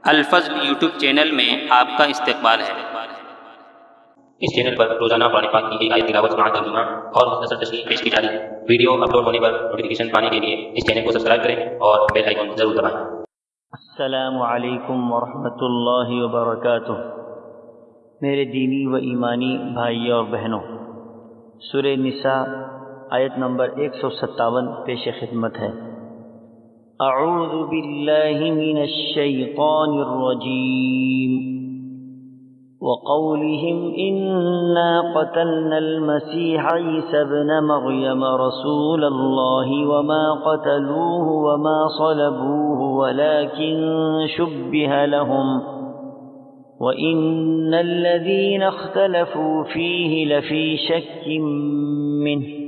الفضل YouTube channel میں آپ کا استقبال ہے۔ اس چینل پر روزانہ قرآن پاک کی ایک آیت تلاوت سماعت ترجمہ اور مختصر تشریح پیش کی جا رہی ہے۔ ویڈیو اپلوڈ ہونے پر نوٹیفیکیشن پانے کے لیے اس چینل کو سبسکرائب کریں اور بیل آئیکن ضرور دبائیں۔ السلام علیکم ورحمۃ اللہ وبرکاتہ۔ میرے دینی و ایمانی بھائی اور بہنوں، سورہ نساء آیت نمبر 157 پیش خدمت ہے۔ اعوذ باللہ من الشیطان الرجیم وقولهم انا قتلنا المسیح عیسی ابن مریم رسول اللہ وما قتلوه وما صلبوه ولكن شبه لهم وَإِنَّ الَّذِينَ اخْتَلَفُوا فِيهِ لَفِي شَكٍّ مِّنْهُ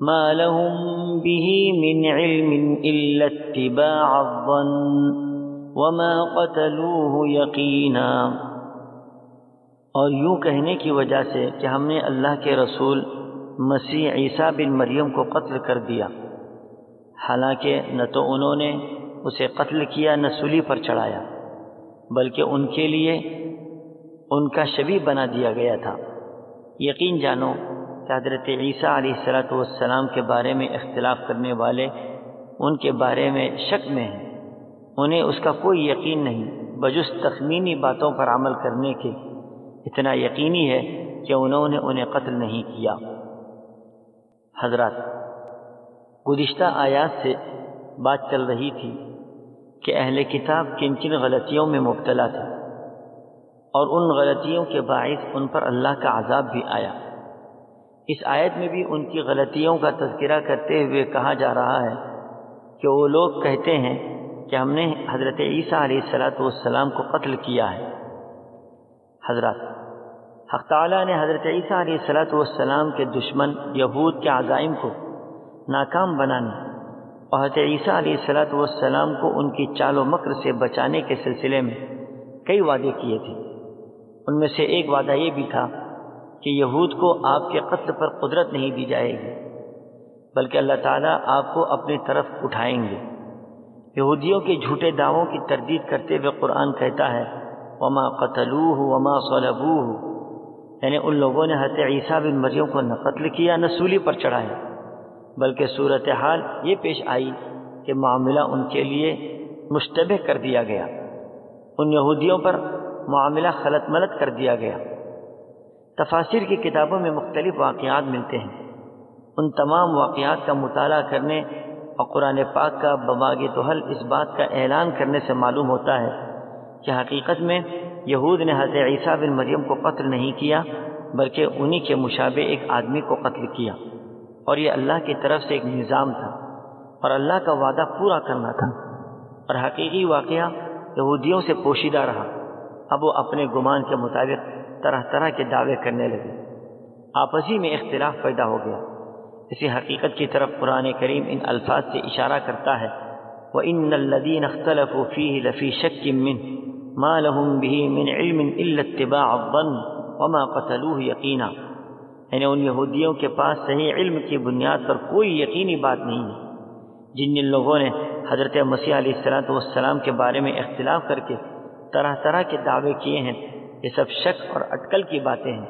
مَا لَهُم بِهِ مِنْ عِلْمٍ إِلَّا اتِّبَاعَ الظَّنِّ وَمَا قَتَلُوهُ يَقِينًا۔ اور یوں کہنے کی وجہ سے کہ ہم نے اللہ کے رسول مسیح عیسیٰ بن مریم کو قتل کر دیا، حالانکہ نہ تو انہوں نے اسے قتل کیا نہ سولی پر چڑھایا، بلکہ ان کے لیے ان کا شبیہ بنا دیا گیا تھا۔ یقین جانو کہ حضرت عیسیٰ علیہ السلام کے بارے میں اختلاف کرنے والے ان کے بارے میں شک میں ہیں، انہیں اس کا کوئی یقین نہیں بجز تخمینی باتوں پر عمل کرنے کے۔ اتنا یقینی ہے کہ انہوں نے انہیں قتل نہیں کیا۔ حضرات، گزشتہ آیات سے بات چل رہی تھی کہ اہل کتاب کن کن غلطیوں میں مبتلا تھے، اور ان غلطیوں کے باعث ان پر اللہ کا عذاب بھی آیا۔ اس آیت میں بھی ان کی غلطیوں کا تذکرہ کرتے ہوئے کہا جا رہا ہے کہ وہ لوگ کہتے ہیں کہ ہم نے حضرت عیسیٰ علیہ السلام کو قتل کیا ہے۔ حضرات، حق تعالیٰ نے حضرت عیسیٰ علیہ السلام کے دشمن یہود کے عزائم کو ناکام بنانے اور حضرت عیسیٰ علیہ السلام کو ان کی چال و مکر سے بچانے کے سلسلے میں کئی وعدے کیے تھے۔ ان میں سے ایک وعدہ یہ بھی تھا کہ یہود کو آپ کے قتل پر قدرت نہیں دی جائے گی، بلکہ اللہ تعالیٰ آپ کو اپنی طرف اٹھائیں گے۔ یہودیوں کے جھوٹے دعووں کی تردید کرتے ہوئے قرآن کہتا ہے وما قتلوه وما صلبوه، یعنی ان لوگوں نے حضرت عیسیٰ بن مریم کو نہ قتل کیا نہ سولی پر چڑھایا، بلکہ صورتحال یہ پیش آئی کہ معاملہ ان کے لیے مشتبہ کر دیا گیا، ان یہودیوں پر معاملہ خلط ملط کر دیا گیا۔ تفاسیر کی کتابوں میں مختلف واقعات ملتے ہیں، ان تمام واقعات کا مطالعہ کرنے اور قرآن پاک کا بباغ دہل اس بات کا اعلان کرنے سے معلوم ہوتا ہے کہ حقیقت میں یہود نے حضرت عیسیٰ بن مریم کو قتل نہیں کیا، بلکہ انہی کے مشابہ ایک آدمی کو قتل کیا، اور یہ اللہ کی طرف سے ایک نظام تھا اور اللہ کا وعدہ پورا کرنا تھا، اور حقیقی واقعہ یہودیوں سے پوشیدہ رہا۔ اب وہ اپنے گمان کے مطابق طرح طرح کے دعوے کرنے لگے، آپسی میں اختلاف پیدا ہو گیا۔ اسی حقیقت کی طرف قرآن کریم ان الفاظ سے اشارہ کرتا ہے وَإِنَّ الَّذِينَ اخْتَلَفُوا فِيهِ لَفِي شَكٍّ مِّنْهُ مَا لَهُم بِهِ مِنْ عِلْمٍ إِلَّا اتِّبَاعَ الظَّنِّ وَمَا قَتَلُوهُ يَقِينًا، یعنی ان یہودیوں کے پاس صحیح علم کی بنیاد پر کوئی یقینی بات نہیں ہے۔ جن لوگوں نے حضرت مسیح علیہ السلام کے بارے میں اختلاف کر کے طرح طرح کے دعوے کیے ہیں، یہ سب شک اور اٹکل کی باتیں ہیں۔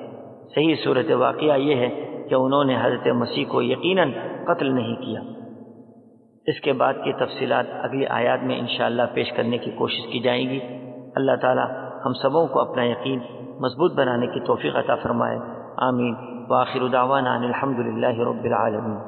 صحیح صورت واقعہ یہ ہے کہ انہوں نے حضرت مسیح کو یقیناً قتل نہیں کیا۔ اس کے بعد کی تفصیلات اگلی آیات میں انشاءاللہ پیش کرنے کی کوشش کی جائیں گی۔ اللہ تعالی ہم سبوں کو اپنا یقین مضبوط بنانے کی توفیق عطا فرمائے، آمین۔ وآخر دعوانا ان الحمد للہ رب العالمین۔